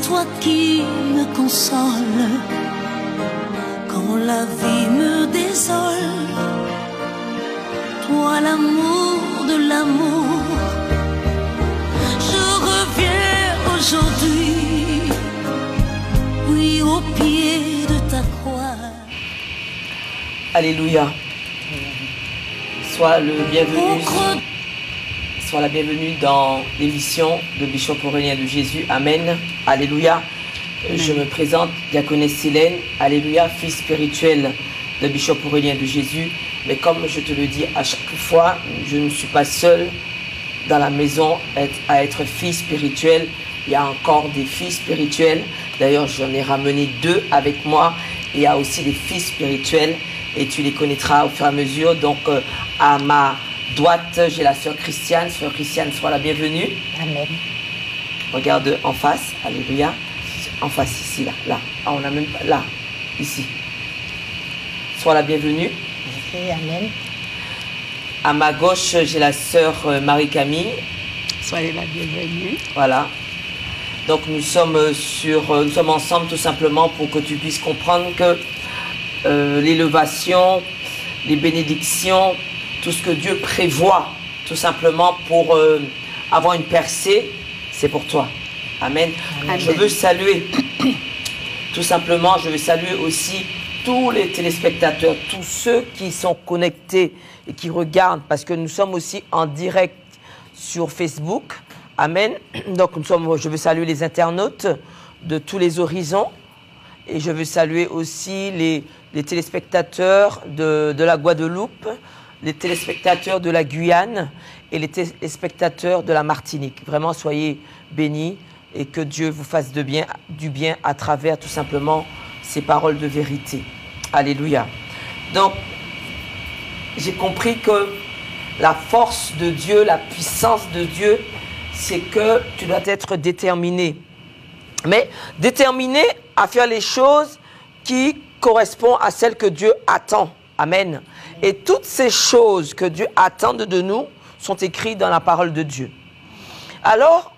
toi qui me consoles quand la vie me désole. Toi l'amour de l'amour, je reviens aujourd'hui, oui, au pied de ta croix. Alléluia. Sois le bienvenu. Sois la bienvenue dans l'émission de Bishop Aurélien de Jésus. Amen. Alléluia. Je me présente, diaconesse Silène. Alléluia, fils spirituel de Bishop Aurélien de Jésus. Mais comme je te le dis à chaque fois, je ne suis pas seul dans la maison à être fils spirituel. Il y a encore des fils spirituels. D'ailleurs, j'en ai ramené 2 avec moi. Il y a aussi des fils spirituels et tu les connaîtras au fur et à mesure. Donc, à ma droite, j'ai la sœur Christiane. Sœur Christiane, sois la bienvenue. Amen. Regarde en face. Alléluia. En face, ici, là. Là. Ah, on n'a même pas. Là. Ici. Sois la bienvenue. Amen. À ma gauche, j'ai la sœur Marie-Camille. Soyez la bienvenue. Voilà. Donc nous sommes ensemble tout simplement pour que tu puisses comprendre que l'élévation, les bénédictions, tout ce que Dieu prévoit tout simplement pour avoir une percée, c'est pour toi. Amen. Amen. Je veux saluer, tout simplement, je veux saluer aussi tous les téléspectateurs, tous ceux qui sont connectés et qui regardent, parce que nous sommes aussi en direct sur Facebook. Amen. Donc je veux saluer les internautes de tous les horizons et je veux saluer aussi les téléspectateurs de la Guadeloupe, les téléspectateurs de la Guyane et les téléspectateurs de la Martinique. Vraiment, soyez bénis et que Dieu vous fasse du bien à travers tout simplement ces paroles de vérité. Alléluia. Donc, j'ai compris que la force de Dieu, la puissance de Dieu, c'est que tu dois être déterminé. Mais déterminé à faire les choses qui correspondent à celles que Dieu attend. Amen. Et toutes ces choses que Dieu attend de nous sont écrites dans la parole de Dieu. Alors,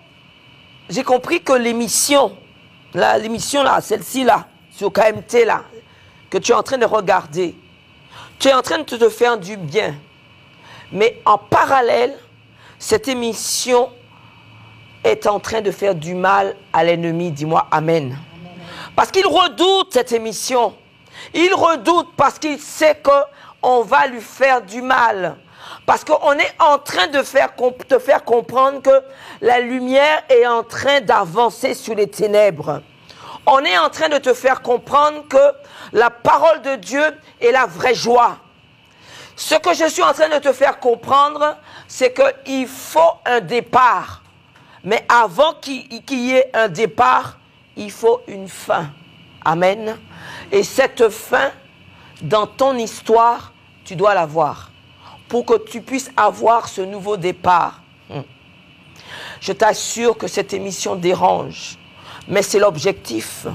j'ai compris que l'émission là, celle-ci là, sur KMT là, que tu es en train de regarder, tu es en train de te faire du bien. Mais en parallèle, cette émission est en train de faire du mal à l'ennemi. Dis-moi Amen. Amen. Parce qu'il redoute cette émission. Il redoute parce qu'il sait qu'on va lui faire du mal. Parce qu'on est en train de te faire comprendre que la lumière est en train d'avancer sur les ténèbres. On est en train de te faire comprendre que la parole de Dieu est la vraie joie. Ce que je suis en train de te faire comprendre, c'est qu'il faut un départ. Mais avant qu'il y ait un départ, il faut une fin. Amen. Et cette fin, dans ton histoire, tu dois l'avoir. Pour que tu puisses avoir ce nouveau départ. Je t'assure que cette émission dérange. Mais c'est l'objectif.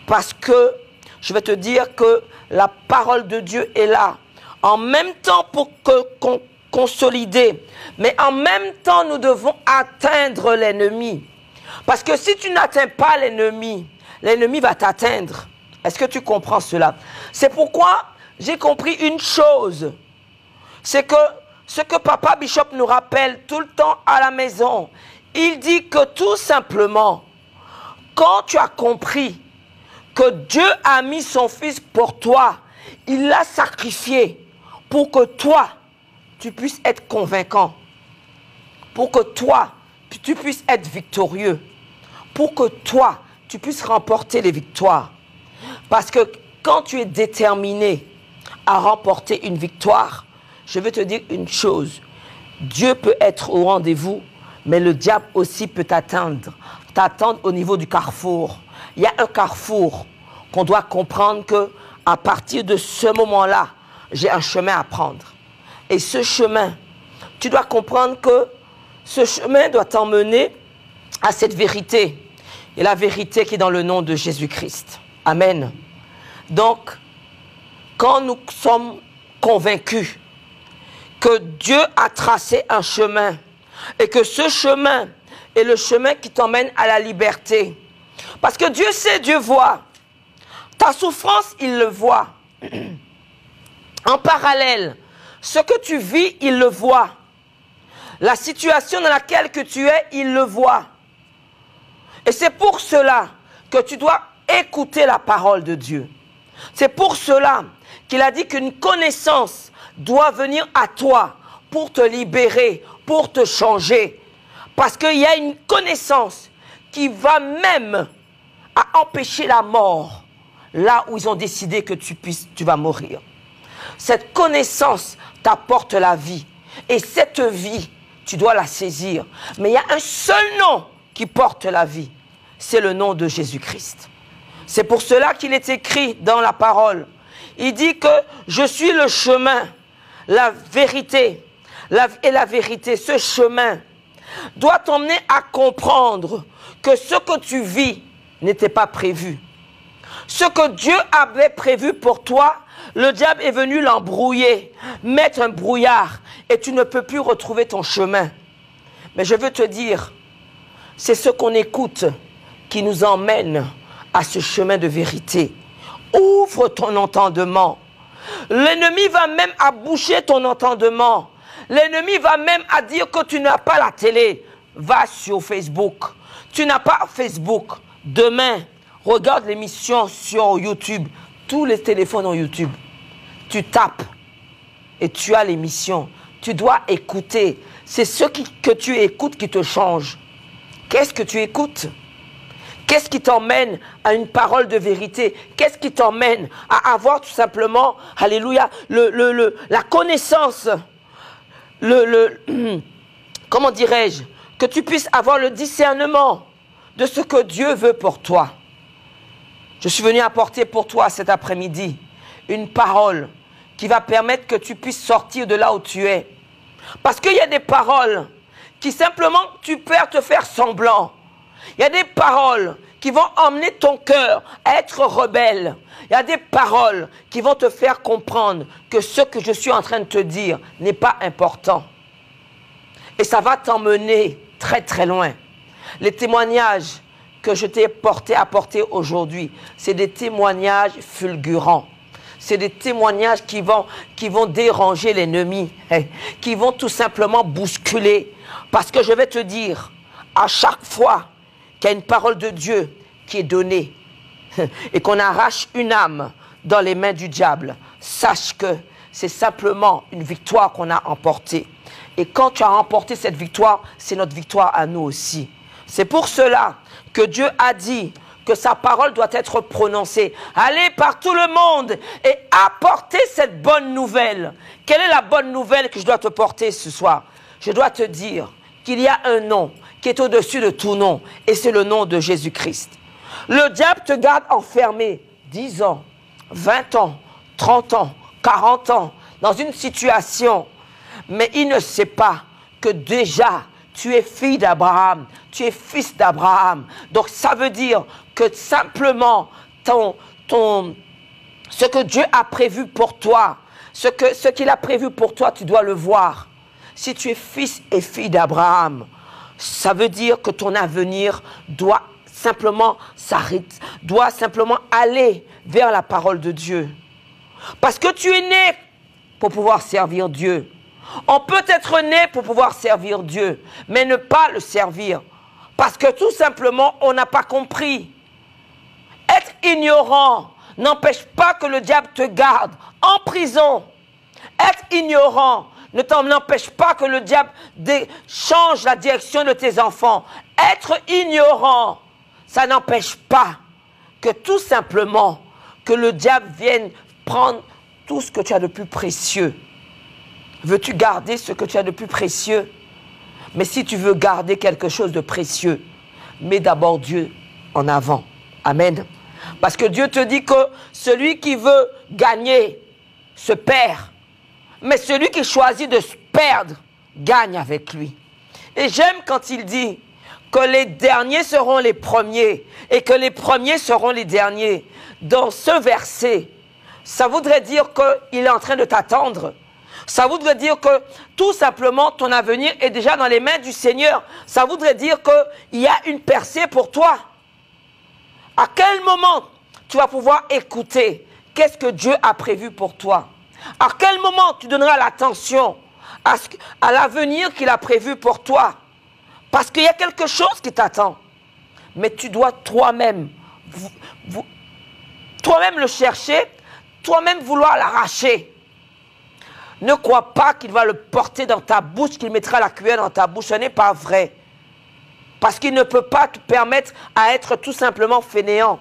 Parce que, je vais te dire que la parole de Dieu est là. En même temps pour consolider. Mais en même temps, nous devons atteindre l'ennemi. Parce que si tu n'atteins pas l'ennemi, l'ennemi va t'atteindre. Est-ce que tu comprends cela? C'est pourquoi j'ai compris une chose. C'est que ce que Papa Bishop nous rappelle tout le temps à la maison, il dit que tout simplement, quand tu as compris que Dieu a mis son fils pour toi, il l'a sacrifié pour que toi, tu puisses être convaincant, pour que toi, tu puisses être victorieux, pour que toi, tu puisses remporter les victoires. Parce que quand tu es déterminé à remporter une victoire, je veux te dire une chose, Dieu peut être au rendez-vous, mais le diable aussi peut t'attendre au niveau du carrefour. Il y a un carrefour qu'on doit comprendre qu'à partir de ce moment-là, j'ai un chemin à prendre. Et ce chemin, tu dois comprendre que ce chemin doit t'emmener à cette vérité. Et la vérité qui est dans le nom de Jésus-Christ. Amen. Donc, quand nous sommes convaincus que Dieu a tracé un chemin et que ce chemin est le chemin qui t'emmène à la liberté, Parce que Dieu sait, Dieu voit. Ta souffrance, il le voit. En parallèle, ce que tu vis, il le voit. La situation dans laquelle que tu es, il le voit. Et c'est pour cela que tu dois écouter la parole de Dieu. C'est pour cela qu'il a dit qu'une connaissance doit venir à toi pour te libérer, pour te changer. Parce qu'il y a une connaissance qui va même à empêcher la mort là où ils ont décidé que tu vas mourir. Cette connaissance t'apporte la vie. Et cette vie, tu dois la saisir. Mais il y a un seul nom qui porte la vie. C'est le nom de Jésus-Christ. C'est pour cela qu'il est écrit dans la parole. Il dit que je suis le chemin, la vérité. Et la vérité, ce chemin doit t'emmener à comprendre que ce que tu vis n'était pas prévu. Ce que Dieu avait prévu pour toi, le diable est venu l'embrouiller, mettre un brouillard, et tu ne peux plus retrouver ton chemin. Mais je veux te dire, c'est ce qu'on écoute qui nous emmène à ce chemin de vérité. Ouvre ton entendement. L'ennemi va même à boucher ton entendement. L'ennemi va même à dire que tu n'as pas la télé. Va sur Facebook. Tu n'as pas Facebook. Demain, regarde l'émission sur YouTube. Tous les téléphones ont YouTube. Tu tapes et tu as l'émission. Tu dois écouter. C'est ce que tu écoutes qui te change. Qu'est-ce que tu écoutes? Qu'est-ce qui t'emmène à une parole de vérité? Qu'est-ce qui t'emmène à avoir tout simplement, alléluia, la connaissance, comment dirais-je, que tu puisses avoir le discernement de ce que Dieu veut pour toi. Je suis venu apporter pour toi cet après-midi une parole qui va permettre que tu puisses sortir de là où tu es. Parce qu'il y a des paroles qui simplement tu peux te faire semblant. Il y a des paroles qui vont emmener ton cœur à être rebelle. Il y a des paroles qui vont te faire comprendre que ce que je suis en train de te dire n'est pas important. Et ça va t'emmener très très loin. Les témoignages que je t'ai apportés aujourd'hui, c'est des témoignages fulgurants. C'est des témoignages qui vont déranger l'ennemi, qui vont tout simplement bousculer. Parce que je vais te dire, à chaque fois qu'il y a une parole de Dieu qui est donnée et qu'on arrache une âme dans les mains du diable, sache que c'est simplement une victoire qu'on a emportée. Et quand tu as remporté cette victoire, c'est notre victoire à nous aussi. C'est pour cela que Dieu a dit que sa parole doit être prononcée. Allez par tout le monde et apportez cette bonne nouvelle. Quelle est la bonne nouvelle que je dois te porter ce soir? Je dois te dire qu'il y a un nom qui est au-dessus de tout nom, et c'est le nom de Jésus-Christ. Le diable te garde enfermé 10 ans, 20 ans, 30 ans, 40 ans, dans une situation, mais il ne sait pas que déjà, tu es fille d'Abraham, tu es fils d'Abraham. Donc ça veut dire que simplement, ce que Dieu a prévu pour toi, ce qu'il a prévu pour toi, tu dois le voir. Si tu es fils et fille d'Abraham, ça veut dire que ton avenir doit simplement s'arrêter, doit simplement aller vers la parole de Dieu. Parce que tu es né pour pouvoir servir Dieu. On peut être né pour pouvoir servir Dieu, mais ne pas le servir. Parce que tout simplement, on n'a pas compris. Être ignorant n'empêche pas que le diable te garde en prison. Être ignorant ne n'empêche pas que le diable change la direction de tes enfants. Être ignorant, ça n'empêche pas que tout simplement, que le diable vienne prendre tout ce que tu as de plus précieux. Veux-tu garder ce que tu as de plus précieux? Mais si tu veux garder quelque chose de précieux, mets d'abord Dieu en avant. Amen. Parce que Dieu te dit que celui qui veut gagner se perd. Mais celui qui choisit de se perdre, gagne avec lui. Et j'aime quand il dit que les derniers seront les premiers et que les premiers seront les derniers. Dans ce verset, ça voudrait dire qu'il est en train de t'attendre. Ça voudrait dire que tout simplement ton avenir est déjà dans les mains du Seigneur. Ça voudrait dire qu'il y a une percée pour toi. À quel moment tu vas pouvoir écouter qu'est-ce que Dieu a prévu pour toi? À quel moment tu donneras l'attention à l'avenir qu'il a prévu pour toi? Parce qu'il y a quelque chose qui t'attend. Mais tu dois toi-même le chercher, toi-même vouloir l'arracher. Ne crois pas qu'il va le porter dans ta bouche, qu'il mettra la cuillère dans ta bouche. Ce n'est pas vrai. Parce qu'il ne peut pas te permettre à être tout simplement fainéant.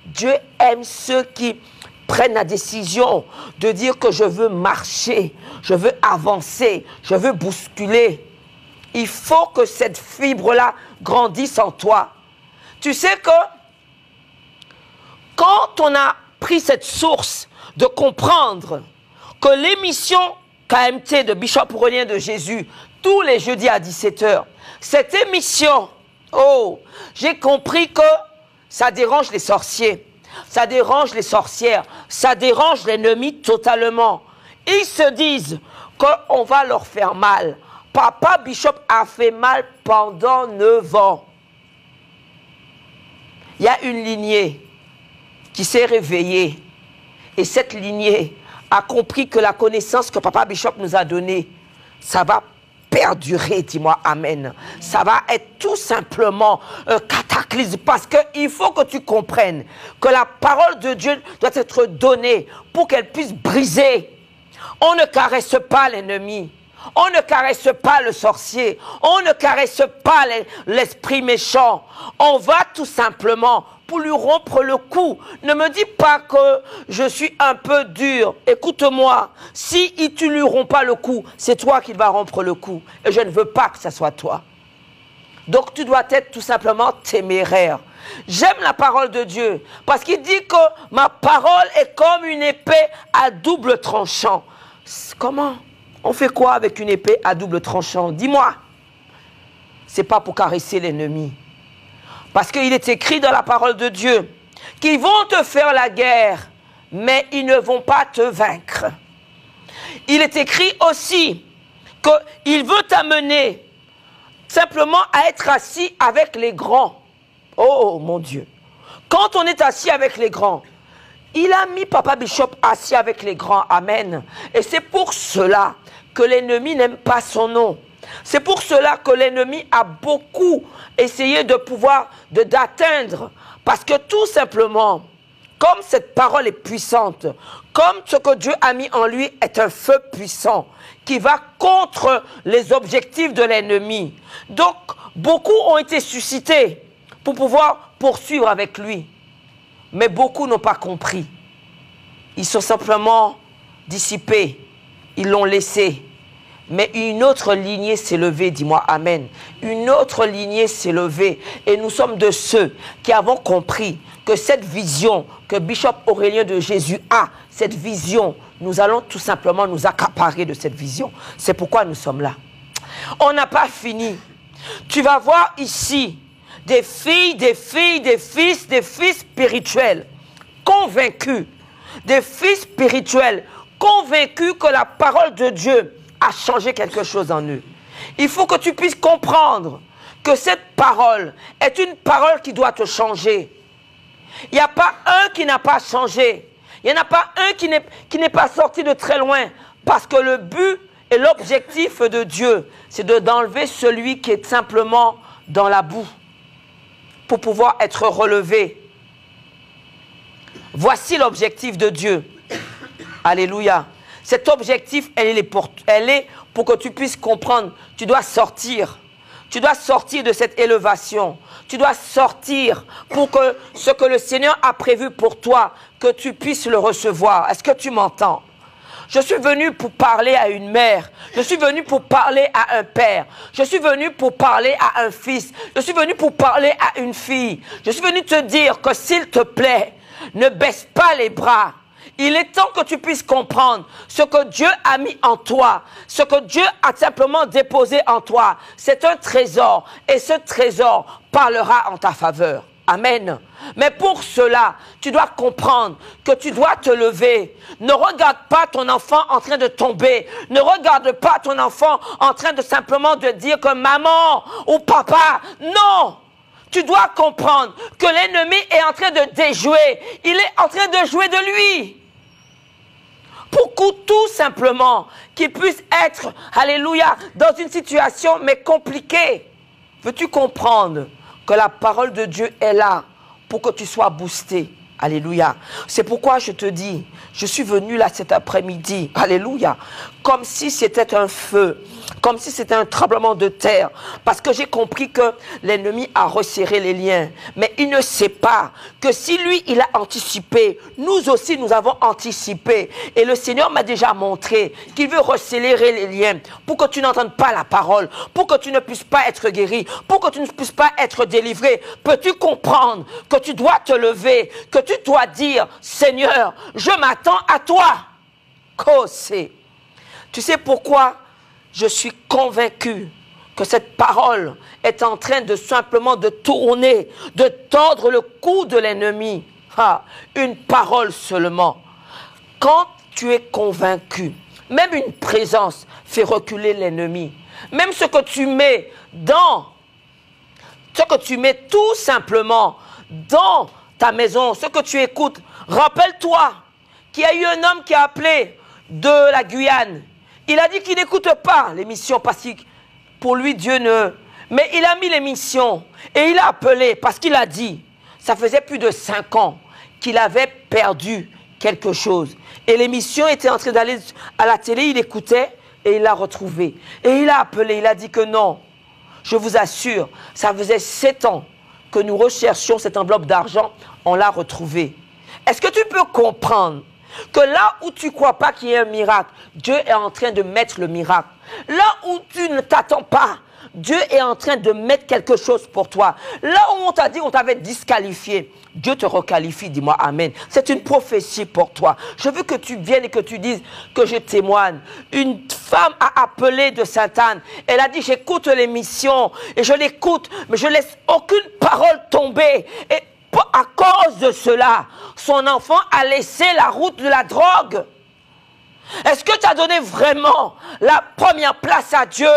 Dieu aime ceux qui prennent la décision de dire que je veux marcher, je veux avancer, je veux bousculer. Il faut que cette fibre-là grandisse en toi. Tu sais que quand on a pris cette source de comprendre que l'émission KMT de Bishop Aurélien de Jésus, tous les jeudis à 17h, cette émission, oh, j'ai compris que ça dérange les sorciers, ça dérange les sorcières, ça dérange l'ennemi totalement. Ils se disent qu'on va leur faire mal. Papa Bishop a fait mal pendant 9 ans. Il y a une lignée qui s'est réveillée. Et cette lignée a compris que la connaissance que Papa Bishop nous a donnée, ça va perdurer, dis-moi amen. Ça va être tout simplement un cataclysme. Parce qu'il faut que tu comprennes que la parole de Dieu doit être donnée pour qu'elle puisse briser. On ne caresse pas l'ennemi. On ne caresse pas le sorcier. On ne caresse pas l'esprit méchant. On va tout simplement pour lui rompre le cou. Ne me dis pas que je suis un peu dur. Écoute-moi. Si tu ne lui romps pas le cou, c'est toi qui vas rompre le cou. Et je ne veux pas que ce soit toi. Donc tu dois être tout simplement téméraire. J'aime la parole de Dieu. Parce qu'il dit que ma parole est comme une épée à double tranchant. Comment? On fait quoi avec une épée à double tranchant? Dis-moi. C'est pas pour caresser l'ennemi. Parce qu'il est écrit dans la parole de Dieu qu'ils vont te faire la guerre, mais ils ne vont pas te vaincre. Il est écrit aussi qu'il veut t'amener simplement à être assis avec les grands. Oh mon Dieu. Quand on est assis avec les grands, il a mis Papa Bishop assis avec les grands. Amen. Et c'est pour cela que l'ennemi n'aime pas son nom. C'est pour cela que l'ennemi a beaucoup essayé de pouvoir d'atteindre. Parce que tout simplement, comme cette parole est puissante, comme ce que Dieu a mis en lui est un feu puissant qui va contre les objectifs de l'ennemi. Donc, beaucoup ont été suscités pour pouvoir poursuivre avec lui. Mais beaucoup n'ont pas compris. Ils sont simplement dissipés. Ils l'ont laissé. Mais une autre lignée s'est levée, dis-moi amen. Une autre lignée s'est levée. Et nous sommes de ceux qui avons compris que cette vision que Bishop Aurélien de Jésus a, cette vision, nous allons tout simplement nous accaparer de cette vision. C'est pourquoi nous sommes là. On n'a pas fini. Tu vas voir ici des filles, des fils spirituels, convaincus, des fils spirituels, convaincus que la parole de Dieu a changé quelque chose en eux. Il faut que tu puisses comprendre que cette parole est une parole qui doit te changer. Il n'y a pas un qui n'a pas changé. Il n'y en a pas un qui n'est pas sorti de très loin. Parce que le but et l'objectif de Dieu, c'est d'enlever celui qui est simplement dans la boue pour pouvoir être relevé. Voici l'objectif de Dieu. Alléluia. Cet objectif, elle est pour que tu puisses comprendre. Tu dois sortir. Tu dois sortir de cette élévation. Tu dois sortir pour que ce que le Seigneur a prévu pour toi, que tu puisses le recevoir. Est-ce que tu m'entends? Je suis venu pour parler à une mère. Je suis venu pour parler à un père. Je suis venu pour parler à un fils. Je suis venu pour parler à une fille. Je suis venu te dire que s'il te plaît, ne baisse pas les bras. Il est temps que tu puisses comprendre ce que Dieu a mis en toi, ce que Dieu a simplement déposé en toi. C'est un trésor et ce trésor parlera en ta faveur. Amen. Mais pour cela, tu dois comprendre que tu dois te lever. Ne regarde pas ton enfant en train de tomber. Ne regarde pas ton enfant en train de simplement de dire que maman ou papa, non. Tu dois comprendre que l'ennemi est en train de déjouer. Il est en train de jouer de lui. Pour que tout simplement, qu'il puisse être, alléluia, dans une situation mais compliquée. Veux-tu comprendre que la parole de Dieu est là pour que tu sois boosté? Alléluia. C'est pourquoi je te dis, je suis venu là cet après-midi, alléluia, comme si c'était un feu, comme si c'était un tremblement de terre, parce que j'ai compris que l'ennemi a resserré les liens, mais il ne sait pas que si lui, il a anticipé, nous aussi, nous avons anticipé, et le Seigneur m'a déjà montré qu'il veut resserrer les liens, pour que tu n'entendes pas la parole, pour que tu ne puisses pas être guéri, pour que tu ne puisses pas être délivré. Peux-tu comprendre que tu dois te lever, que tu dois dire, Seigneur, je m'attends à toi. Kosé. Tu sais pourquoi je suis convaincu que cette parole est en train de simplement de tourner, de tordre le cou de l'ennemi. Une parole seulement. Quand tu es convaincu, même une présence fait reculer l'ennemi. Même ce que tu mets tout simplement dans ta maison, ce que tu écoutes, rappelle-toi qu'il y a eu un homme qui a appelé de la Guyane. Il a dit qu'il n'écoute pas l'émission parce que pour lui Dieu ne... Mais il a mis l'émission et il a appelé parce qu'il a dit, ça faisait plus de 5 ans qu'il avait perdu quelque chose. Et l'émission était en train d'aller à la télé, il écoutait et il l'a retrouvé. Et il a appelé, il a dit que non, je vous assure, ça faisait 7 ans que nous recherchions cette enveloppe d'argent, on l'a retrouvée. Est-ce que tu peux comprendre que là où tu ne crois pas qu'il y ait un miracle, Dieu est en train de mettre le miracle. Là où tu ne t'attends pas, Dieu est en train de mettre quelque chose pour toi. Là où on t'a dit on t'avait disqualifié, Dieu te requalifie, dis-moi amen. C'est une prophétie pour toi. Je veux que tu viennes et que tu dises que je témoigne. Une femme a appelé de Sainte-Anne. Elle a dit j'écoute l'émission et je l'écoute, mais je ne laisse aucune parole tomber. Et à cause de cela, son enfant a laissé la route de la drogue. Est-ce que tu as donné vraiment la première place à Dieu?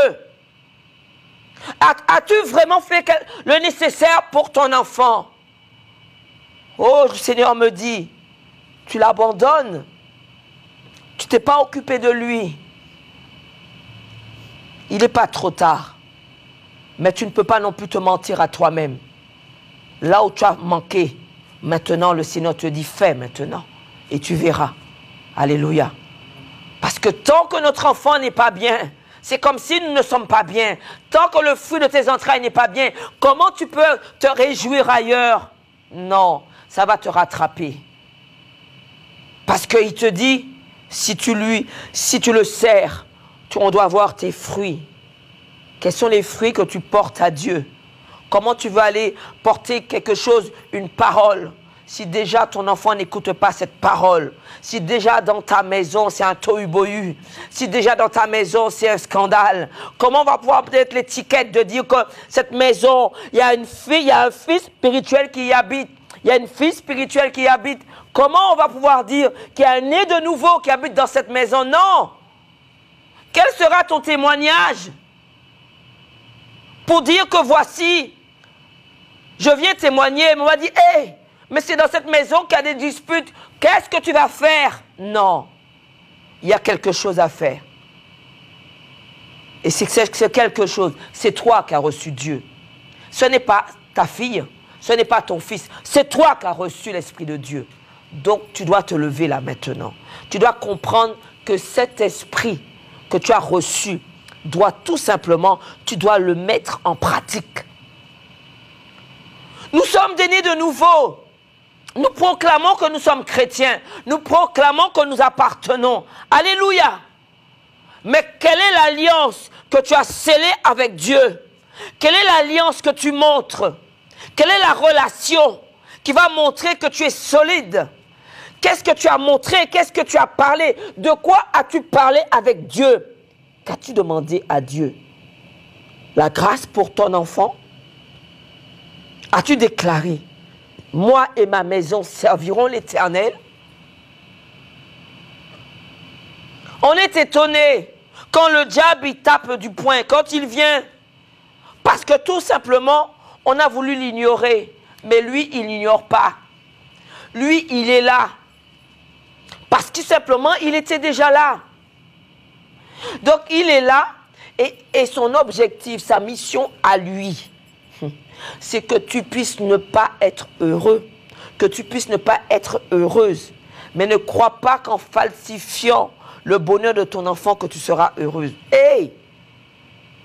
As-tu vraiment fait le nécessaire pour ton enfant? Oh, le Seigneur me dit, tu l'abandonnes. Tu t'es pas occupé de lui. Il n'est pas trop tard. Mais tu ne peux pas non plus te mentir à toi-même. Là où tu as manqué, maintenant le Seigneur te dit, fais maintenant. Et tu verras. Alléluia. Parce que tant que notre enfant n'est pas bien, c'est comme si nous ne sommes pas bien. Tant que le fruit de tes entrailles n'est pas bien, comment tu peux te réjouir ailleurs? Non, ça va te rattraper. Parce qu'il te dit, si tu le sers, on doit voir tes fruits. Quels sont les fruits que tu portes à Dieu? Comment tu veux aller porter quelque chose, une parole, si déjà ton enfant n'écoute pas cette parole? Si déjà dans ta maison c'est un tohu-bohu, si déjà dans ta maison c'est un scandale, comment on va pouvoir peut-être l'étiquette de dire que cette maison, il y a une fille, il y a un fils spirituel qui y habite, il y a une fille spirituelle qui y habite? Comment on va pouvoir dire qu'il y a un né de nouveau qui habite dans cette maison? Non! Quel sera ton témoignage pour dire que voici, je viens témoigner, mais on va dire, hé, mais c'est dans cette maison qu'il y a des disputes, qu'est-ce que tu vas faire? Non, il y a quelque chose à faire. Et c'est quelque chose, c'est toi qui as reçu Dieu. Ce n'est pas ta fille, ce n'est pas ton fils, c'est toi qui as reçu l'Esprit de Dieu. Donc tu dois te lever là maintenant. Tu dois comprendre que cet esprit que tu as reçu doit tout simplement, tu dois le mettre en pratique. Nous sommes des nés de nouveau. Nous proclamons que nous sommes chrétiens. Nous proclamons que nous appartenons. Alléluia. Mais quelle est l'alliance que tu as scellée avec Dieu? Quelle est l'alliance que tu montres? Quelle est la relation qui va montrer que tu es solide? Qu'est-ce que tu as montré? Qu'est-ce que tu as parlé? De quoi as-tu parlé avec Dieu? Qu'as-tu demandé à Dieu? La grâce pour ton enfant? As-tu déclaré, moi et ma maison serviront l'Éternel? On est étonné quand le diable il tape du poing, quand il vient. Parce que tout simplement, On a voulu l'ignorer, mais lui, il n'ignore pas. Lui, il est là. Parce que simplement, il était déjà là. Donc, il est là et son objectif, sa mission à lui, c'est que tu puisses ne pas être heureux, que tu puisses ne pas être heureuse. Mais ne crois pas qu'en falsifiant le bonheur de ton enfant que tu seras heureuse. Hey!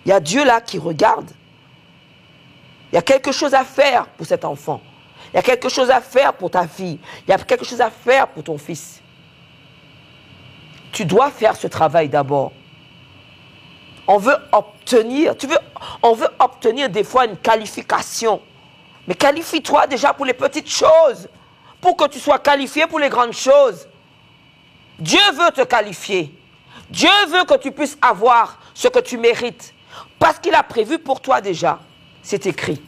Il y a Dieu là qui regarde. Il y a quelque chose à faire pour cet enfant. Il y a quelque chose à faire pour ta fille. Il y a quelque chose à faire pour ton fils. Tu dois faire ce travail d'abord. On veut obtenir, on veut obtenir des fois une qualification. Mais qualifie-toi déjà pour les petites choses, pour que tu sois qualifié pour les grandes choses. Dieu veut te qualifier. Dieu veut que tu puisses avoir ce que tu mérites. Parce qu'il a prévu pour toi déjà. C'est écrit.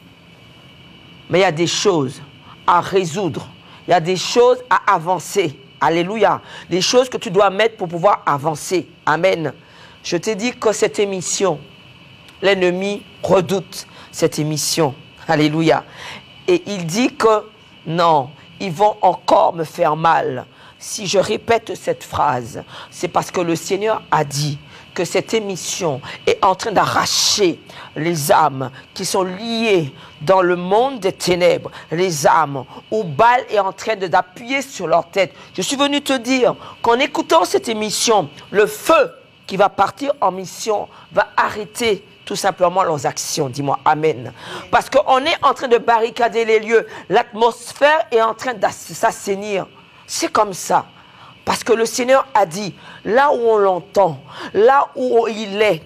Mais il y a des choses à résoudre. Il y a des choses à avancer. Alléluia. Les choses que tu dois mettre pour pouvoir avancer. Amen. Je t'ai dit que cette émission, l'ennemi redoute cette émission. Alléluia. Et il dit que non, ils vont encore me faire mal. Si je répète cette phrase, c'est parce que le Seigneur a dit que cette émission est en train d'arracher les âmes qui sont liées dans le monde des ténèbres, les âmes où Baal est en train d'appuyer sur leur tête. Je suis venu te dire qu'en écoutant cette émission, le feu qui va partir en mission va arrêter tout simplement leurs actions. Dis-moi Amen. Parce qu'on est en train de barricader les lieux. L'atmosphère est en train de s'assainir. C'est comme ça. Parce que le Seigneur a dit, là où on l'entend, là où il est,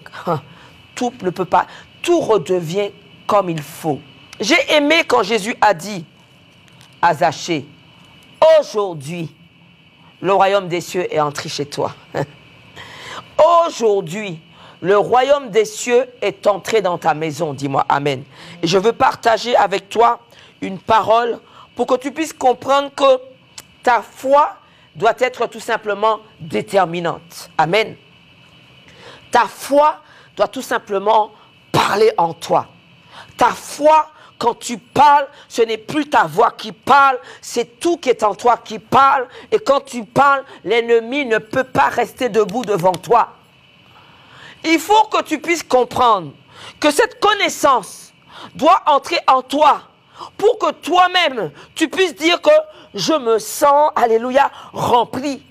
tout ne peut pas, tout redevient comme il faut. J'ai aimé quand Jésus a dit à Zachée, aujourd'hui, le royaume des cieux est entré chez toi. Aujourd'hui, le royaume des cieux est entré dans ta maison. Dis-moi Amen. Et je veux partager avec toi une parole pour que tu puisses comprendre que ta foi doit être tout simplement déterminante. Amen. Ta foi doit tout simplement parler en toi. Ta foi, quand tu parles, ce n'est plus ta voix qui parle, c'est tout qui est en toi qui parle. Et quand tu parles, l'ennemi ne peut pas rester debout devant toi. Il faut que tu puisses comprendre que cette connaissance doit entrer en toi pour que toi-même, tu puisses dire que je me sens, alléluia, rempli.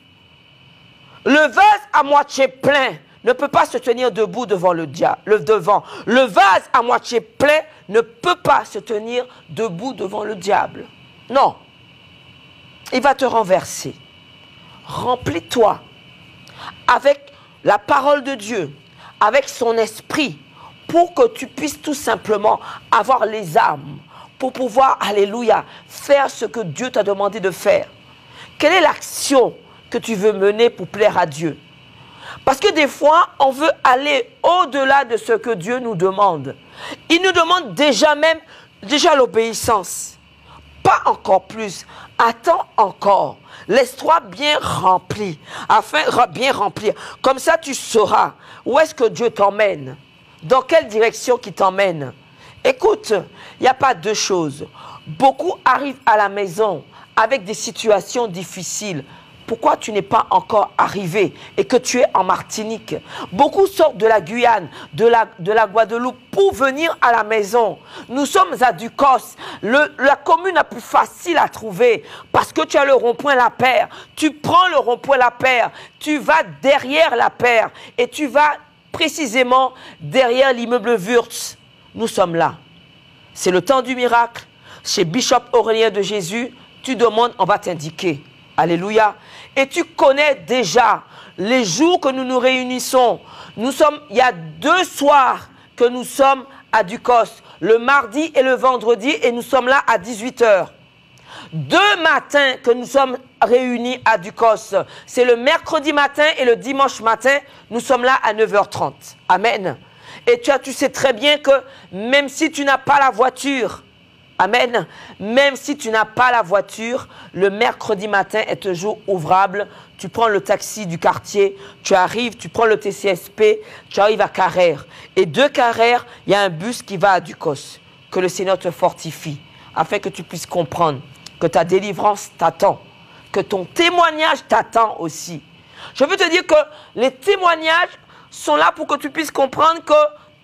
Le vase à moitié plein ne peut pas se tenir debout devant le devant. Le vase à moitié plein ne peut pas se tenir debout devant le diable. Non. Il va te renverser. Remplis-toi avec la parole de Dieu, avec son esprit, pour que tu puisses tout simplement avoir les âmes, pour pouvoir, alléluia, faire ce que Dieu t'a demandé de faire. Quelle est l'action que tu veux mener pour plaire à Dieu? Parce que des fois, on veut aller au-delà de ce que Dieu nous demande. Il nous demande déjà l'obéissance. Pas encore plus. Attends encore. Laisse-toi bien rempli. Bien remplir. Comme ça, tu sauras où est-ce que Dieu t'emmène. Dans quelle direction qu'il t'emmène. Écoute, il n'y a pas deux choses. Beaucoup arrivent à la maison avec des situations difficiles. Pourquoi tu n'es pas encore arrivé et que tu es en Martinique? Beaucoup sortent de la Guyane, de la Guadeloupe pour venir à la maison. Nous sommes à Ducos, la commune la plus facile à trouver parce que tu as le rond-point La Paire. Tu prends le rond-point La Paire, tu vas derrière La Paire et tu vas précisément derrière l'immeuble Wurtz. Nous sommes là. C'est le temps du miracle. Chez Bishop Aurélien de Jésus, tu demandes, on va t'indiquer. Alléluia. Et tu connais déjà les jours que nous nous réunissons. Il y a 2 soirs que nous sommes à Ducos, le mardi et le vendredi, et nous sommes là à 18 h. 2 matins que nous sommes réunis à Ducos. C'est le mercredi matin et le dimanche matin, nous sommes là à 9 h 30. Amen. Et tu sais très bien que même si tu n'as pas la voiture, amen, même si tu n'as pas la voiture, le mercredi matin est toujours ouvrable. Tu prends le taxi du quartier, tu arrives, tu prends le TCSP, tu arrives à Carrère. Et de Carrère, il y a un bus qui va à Ducos. que le Seigneur te fortifie, afin que tu puisses comprendre que ta délivrance t'attend, que ton témoignage t'attend aussi. Je veux te dire que les témoignages sont là pour que tu puisses comprendre que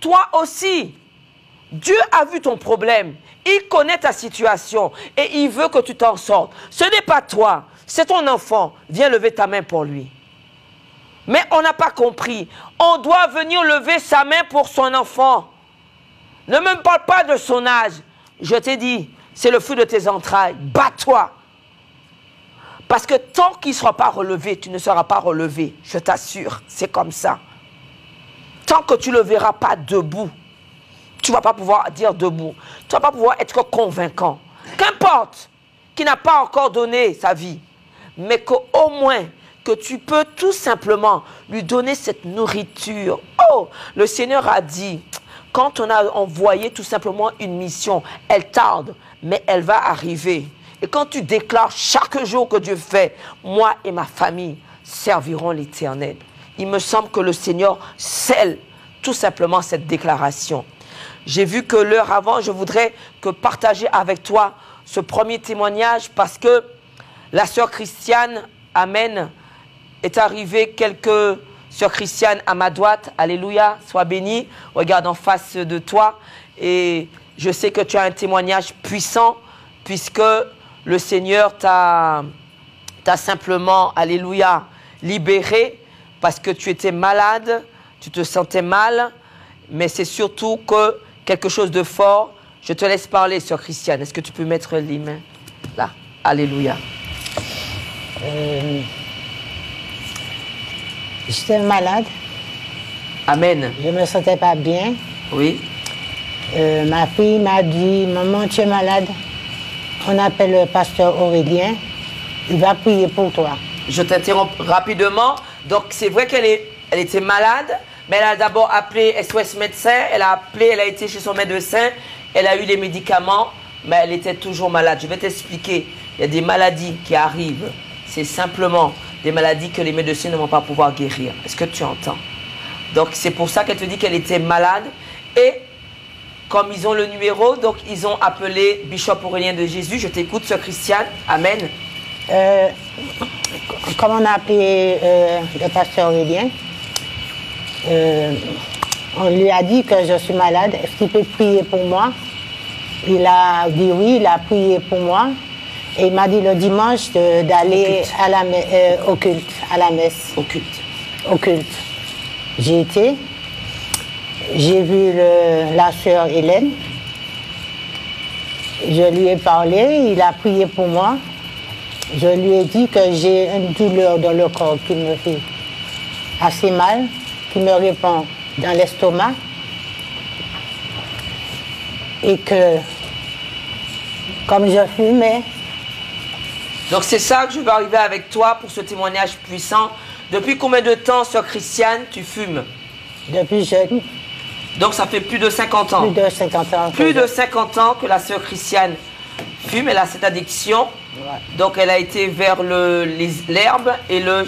toi aussi, Dieu a vu ton problème, il connaît ta situation et il veut que tu t'en sortes. Ce n'est pas toi, c'est ton enfant. Viens lever ta main pour lui. Mais on n'a pas compris. On doit venir lever sa main pour son enfant. Ne me parle pas de son âge. Je t'ai dit, c'est le fruit de tes entrailles. Bats-toi. Parce que tant qu'il ne sera pas relevé, tu ne seras pas relevé. Je t'assure, c'est comme ça. Tant que tu ne le verras pas debout, tu ne vas pas pouvoir dire debout. Tu ne vas pas pouvoir être convaincant. Qu'importe, qui n'a pas encore donné sa vie. Mais qu'au moins, que tu peux tout simplement lui donner cette nourriture. Oh, le Seigneur a dit, quand on a envoyé tout simplement une mission, elle tarde, mais elle va arriver. Et quand tu déclares chaque jour que Dieu fait, moi et ma famille serviront l'Éternel. Il me semble que le Seigneur scelle tout simplement cette déclaration. J'ai vu que l'heure avant, je voudrais partager avec toi ce premier témoignage parce que la sœur Christiane, amen, est arrivée sœur Christiane à ma droite, alléluia, sois bénie, regarde en face de toi et je sais que tu as un témoignage puissant puisque le Seigneur t'a simplement, alléluia, libéré parce que tu étais malade, tu te sentais mal, mais c'est surtout que quelque chose de fort. Je te laisse parler, sœur Christiane. Est-ce que tu peux mettre les mains là? Alléluia. J'étais malade. Amen. Je ne me sentais pas bien. Oui. Ma fille m'a dit, maman, tu es malade. On appelle le pasteur Aurélien. Il va prier pour toi. Je t'interromps rapidement. Donc, c'est vrai elle était malade, mais elle a d'abord appelé SOS médecin. Elle a été chez son médecin. Elle a eu les médicaments, mais elle était toujours malade. Je vais t'expliquer. Il y a des maladies qui arrivent. C'est simplement des maladies que les médecins ne vont pas pouvoir guérir. Est-ce que tu entends? Donc, c'est pour ça qu'elle te dit qu'elle était malade. Et comme ils ont le numéro, donc ils ont appelé Bishop Aurélien de Jésus. Je t'écoute, sœur Christiane. Amen. Comme on a appelé le pasteur Aurélien, on lui a dit que je suis malade. Est-ce qu'il peut prier pour moi? Il a dit oui, il a prié pour moi. Et il m'a dit le dimanche d'aller au culte, à la messe. Au culte. Au culte. J'ai été. J'ai vu la sœur Hélène. Je lui ai parlé, il a prié pour moi. Je lui ai dit que j'ai une douleur dans le corps qui me fait assez mal, qui me répand dans l'estomac. Et que, comme je fumais... Donc c'est ça que je vais arriver avec toi pour ce témoignage puissant. Depuis combien de temps, sœur Christiane, tu fumes? Depuis jeune. Donc ça fait plus de 50 ans. Plus de 50 ans. Plus de 50 ans que la sœur Christiane fume. Elle a cette addiction. Ouais. Donc elle a été vers l'herbe et le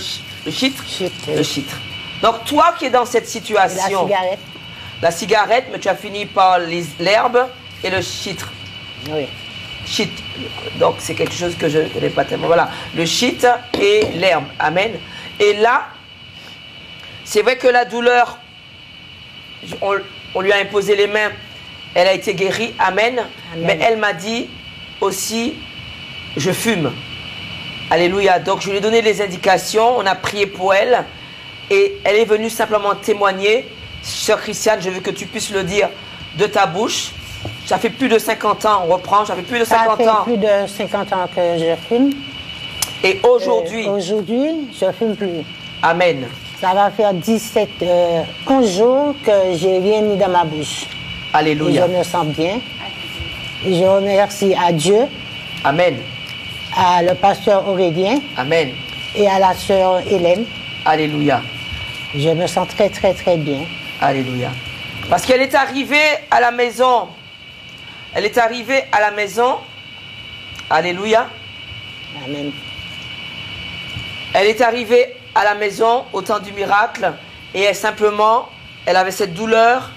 chitre. Le chitre. Donc toi qui es dans cette situation. La cigarette. La cigarette, mais tu as fini par l'herbe et le chitre. Oui. Shit. Donc c'est quelque chose que je ne connais pas tellement. Voilà. Le shit et l'herbe. Amen. Et là, c'est vrai que la douleur, on lui a imposé les mains. Elle a été guérie. Amen. Amen. Mais elle m'a dit aussi, je fume. Alléluia. Donc je lui ai donné les indications. On a prié pour elle. Et elle est venue simplement témoigner. Sœur Christiane, je veux que tu puisses le dire de ta bouche. Ça fait plus de 50 ans, on reprend, ça fait plus de 50 ans. Ça fait plus de 50 ans que je fume. Et aujourd'hui? Aujourd'hui, je ne fume plus. Amen. Ça va faire 11 jours que j'ai rien mis dans ma bouche. Alléluia. Et je me sens bien. Et je remercie à Dieu. Amen. À le pasteur Aurélien. Amen. Et à la sœur Hélène. Alléluia. Je me sens très, très, très bien. Alléluia. Parce qu'elle est arrivée à la maison. Elle est arrivée à la maison. Alléluia. Amen. Elle est arrivée à la maison au temps du miracle. Et elle avait cette douleur.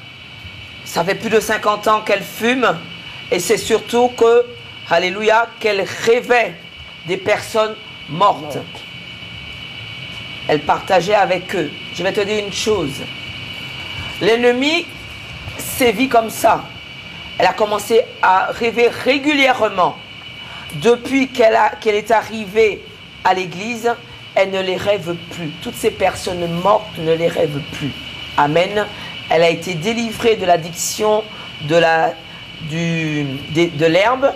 Ça fait plus de 50 ans qu'elle fume. Et c'est surtout que, alléluia, qu'elle rêvait des personnes mortes. Elle partageait avec eux. Je vais te dire une chose. L'ennemi sévit comme ça. Elle a commencé à rêver régulièrement. Depuis qu'elle est arrivée à l'église, elle ne les rêve plus. Toutes ces personnes mortes ne les rêvent plus. Amen. Elle a été délivrée de l'addiction de l'herbe.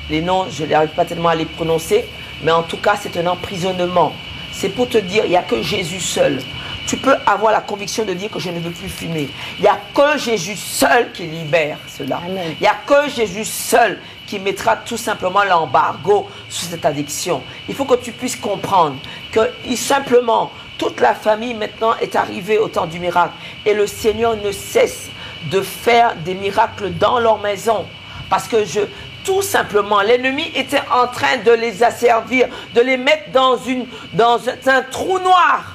Les noms, je n'arrive pas tellement à les prononcer. Mais en tout cas, c'est un emprisonnement. C'est pour te dire, il n'y a que Jésus seul. Tu peux avoir la conviction de dire que je ne veux plus fumer. Il n'y a que Jésus seul qui libère cela. Amen. Il n'y a que Jésus seul qui mettra tout simplement l'embargo sur cette addiction. Il faut que tu puisses comprendre que simplement, toute la famille maintenant est arrivée au temps du miracle. Et le Seigneur ne cesse de faire des miracles dans leur maison. Parce que tout simplement, l'ennemi était en train de les asservir, de les mettre dans un trou noir.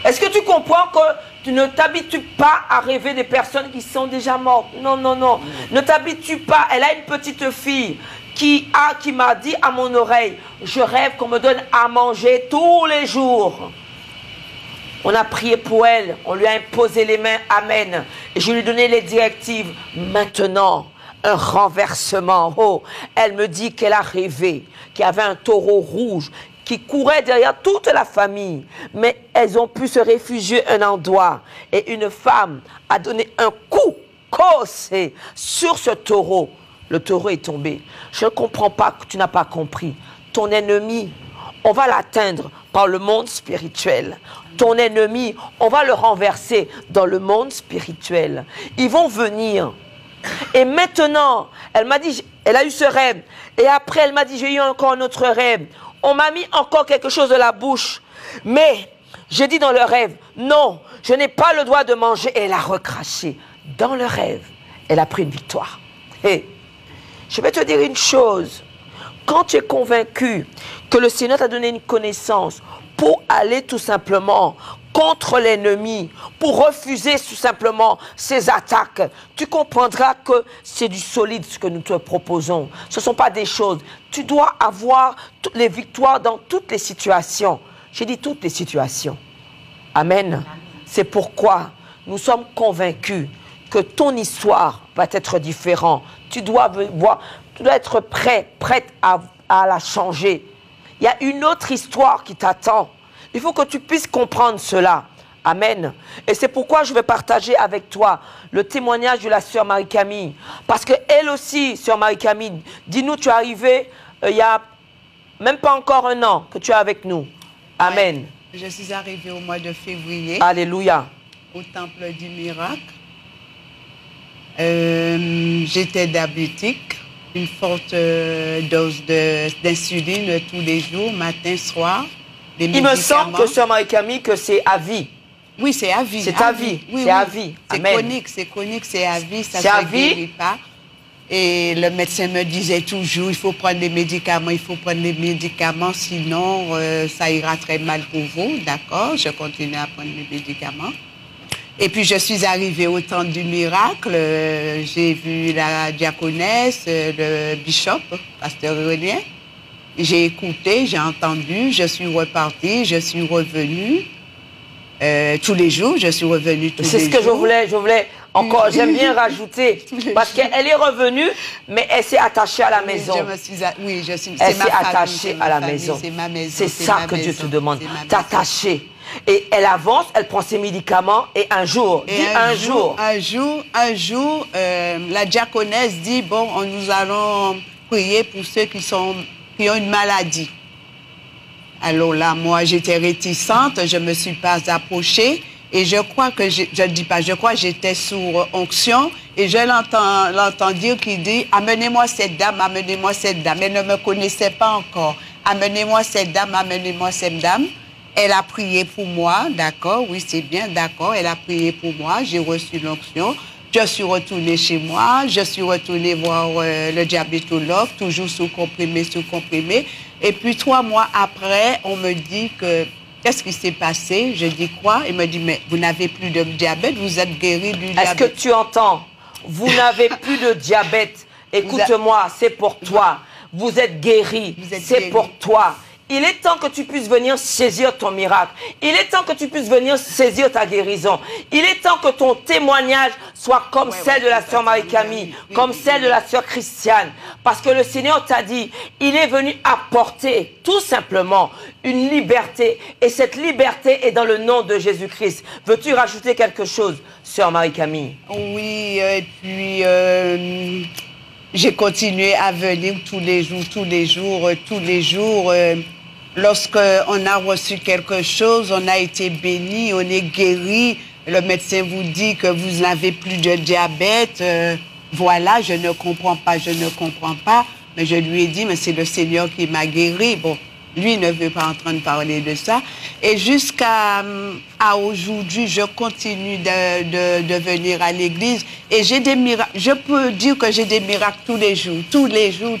Est-ce que tu comprends que tu ne t'habitues pas à rêver des personnes qui sont déjà mortes? Non, non, non. Ne t'habitue pas. Elle a une petite fille qui m'a dit à mon oreille, je rêve qu'on me donne à manger tous les jours. On a prié pour elle, on lui a imposé les mains, amen. Et je lui ai donné les directives. Maintenant, un renversement. Oh, elle me dit qu'elle a rêvé, qu'il y avait un taureau rouge qui courait derrière toute la famille. Mais elles ont pu se réfugier un endroit. Et une femme a donné un coup cassé sur ce taureau. Le taureau est tombé. Je ne comprends pas que tu n'as pas compris. Ton ennemi, on va l'atteindre par le monde spirituel. Ton ennemi, on va le renverser dans le monde spirituel. Ils vont venir. Et maintenant, elle m'a dit, elle a eu ce rêve. Et après, elle m'a dit, j'ai eu encore un autre rêve. On m'a mis encore quelque chose de la bouche. Mais, j'ai dit dans le rêve, non, je n'ai pas le droit de manger. Et elle a recraché. Dans le rêve, elle a pris une victoire. Et je vais te dire une chose. Quand tu es convaincu que le Seigneur t'a donné une connaissance pour aller tout simplement contre l'ennemi, pour refuser tout simplement ses attaques, tu comprendras que c'est du solide ce que nous te proposons. Ce ne sont pas des choses. Tu dois avoir toutes les victoires dans toutes les situations. J'ai dit toutes les situations. Amen. C'est pourquoi nous sommes convaincus que ton histoire va être différente. Tu dois être prête à la changer. Il y a une autre histoire qui t'attend. Il faut que tu puisses comprendre cela. Amen. Et c'est pourquoi je vais partager avec toi le témoignage de la sœur Marie-Camille. Parce qu'elle aussi, sœur Marie-Camille, dis-nous, tu es arrivée il n'y a même pas encore un an que tu es avec nous. Amen. Ouais, je suis arrivée au mois de février. Alléluia. Au Temple du Miracle. J'étais diabétique. Une forte dose d'insuline tous les jours, matin, soir. Il me semble que sœur Marie-Camille, que c'est à vie. Oui, c'est à vie. C'est à vie. Oui, c'est à vie. C'est chronique, c'est à vie, ça ne se guérit pas. Et le médecin me disait toujours, il faut prendre des médicaments, sinon ça ira très mal pour vous, d'accord? Je continue à prendre mes médicaments. Et puis je suis arrivée au temps du miracle, j'ai vu la diaconesse, le bishop, pasteur René. J'ai écouté, j'ai entendu, je suis repartie, je suis revenue. Tous les jours, je suis revenue tous les jours. C'est ce que je voulais encore, j'aime bien rajouter, parce qu'elle est revenue, mais elle s'est attachée à la maison. Elle s'est attachée à la maison. C'est ma maison. C'est ça que Dieu te demande, t'attacher. Et elle avance, elle prend ses médicaments, et un jour, la diaconesse dit, bon, nous allons prier pour ceux qui ont une maladie. Alors là, moi, j'étais réticente, je ne me suis pas approchée. Et je crois que, je crois que j'étais sous onction. Et je l'entends dire qu'il dit, amenez-moi cette dame, amenez-moi cette dame. Elle ne me connaissait pas encore. Amenez-moi cette dame, amenez-moi cette dame. Elle a prié pour moi, d'accord, oui, c'est bien, d'accord. Elle a prié pour moi, j'ai reçu l'onction. Je suis retournée chez moi, je suis retournée voir le diabétologue, toujours sous comprimé. Et puis 3 mois après, on me dit que, qu'est-ce qui s'est passé? Je dis quoi? Il me dit, mais vous n'avez plus de diabète, vous êtes guéri du diabète. Est-ce que tu entends? vous n'avez plus de diabète. Écoute-moi, c'est pour toi. Vous êtes guéri, c'est pour toi. Il est temps que tu puisses venir saisir ton miracle. Il est temps que tu puisses venir saisir ta guérison. Il est temps que ton témoignage soit comme celle de la sœur Marie-Camille, comme celle de la sœur Christiane. Parce que le Seigneur t'a dit, il est venu apporter tout simplement une liberté. Et cette liberté est dans le nom de Jésus-Christ. Veux-tu rajouter quelque chose, sœur Marie-Camille? Oui, et puis j'ai continué à venir tous les jours. Lorsqu'on a reçu quelque chose, on a été béni, on est guéri. Le médecin vous dit que vous n'avez plus de diabète. Voilà, je ne comprends pas. Mais je lui ai dit, mais c'est le Seigneur qui m'a guéri. Bon, lui ne veut pas entendre parler de ça. Et jusqu'à aujourd'hui, je continue de venir à l'église. Et j'ai des miracles. Je peux dire que j'ai des miracles tous les jours.